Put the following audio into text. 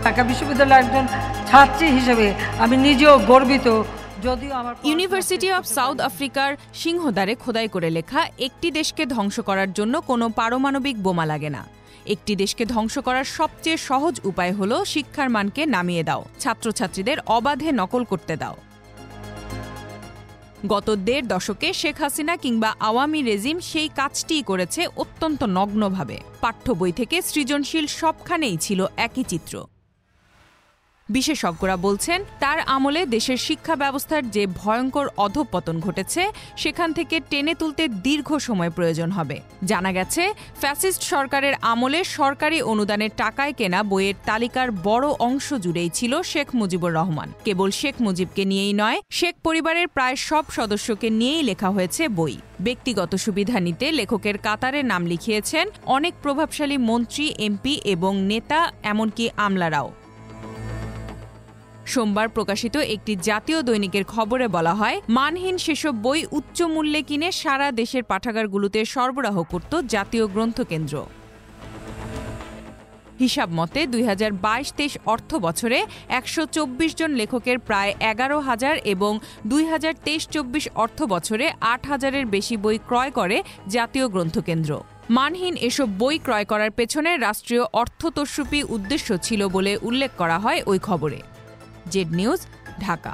ঢাকা বিশ্ববিদ্যালয়ের একজন ছাত্রী হিসেবে আমি নিজেও গর্বিত। যদিও আমার ইউনিভার্সিটি অব সাউথ আফ্রিকার সিংহদ্বারে খোদাই করে লেখা, একটি দেশকে ধ্বংস করার জন্য কোনো পারমাণবিক বোমা লাগে না। একটি দেশকে ধ্বংস করার সবচেয়ে সহজ উপায় হলো শিক্ষার মানকে নামিয়ে দাও, ছাত্রছাত্রীদের অবাধে নকল করতে দাও। গত ১.৫ দশকে শেখ হাসিনা কিংবা আওয়ামী রেজিম সেই কাজটিই করেছে অত্যন্ত নগ্নভাবে। পাঠ্য বই থেকে সৃজনশীল সবখানেই ছিল একই চিত্র। বিশেষজ্ঞরা বলছেন, তার আমলে দেশের শিক্ষা ব্যবস্থার যে ভয়ঙ্কর অধঃপতন ঘটেছে, সেখান থেকে টেনে তুলতে দীর্ঘ সময় প্রয়োজন হবে। জানা গেছে, ফ্যাসিস্ট সরকারের আমলে সরকারি অনুদানের টাকায় কেনা বইয়ের তালিকার বড় অংশ জুড়েই ছিল শেখ মুজিবুর রহমান। কেবল শেখ মুজিবকে নিয়েই নয়, শেখ পরিবারের প্রায় সব সদস্যকে নিয়েই লেখা হয়েছে বই। ব্যক্তিগত সুবিধা নিতে লেখকের কাতারে নাম লিখিয়েছেন অনেক প্রভাবশালী মন্ত্রী, এমপি এবং নেতা, এমনকি আমলারাও। সোমবার প্রকাশিত একটি জাতীয় দৈনিকের খবরে বলা হয়, মানহীন সেসব বই উচ্চ মূল্যে কিনে সারা দেশের পাঠাগারগুলোতে সরবরাহ করত জাতীয় গ্রন্থকেন্দ্র। হিসাব মতে ২০২২-২৩ অর্থ বছরে ১২৪ জন লেখকের প্রায় ১১,০০০ এবং ২০২৩-২৪ অর্থ বছরে ৮,০০০-এর বেশি বই ক্রয় করে জাতীয় গ্রন্থকেন্দ্র। মানহীন এসব বই ক্রয় করার পেছনে রাষ্ট্রীয় অর্থতস্যুপি উদ্দেশ্য ছিল বলে উল্লেখ করা হয় ওই খবরে। Z news, Dhaka.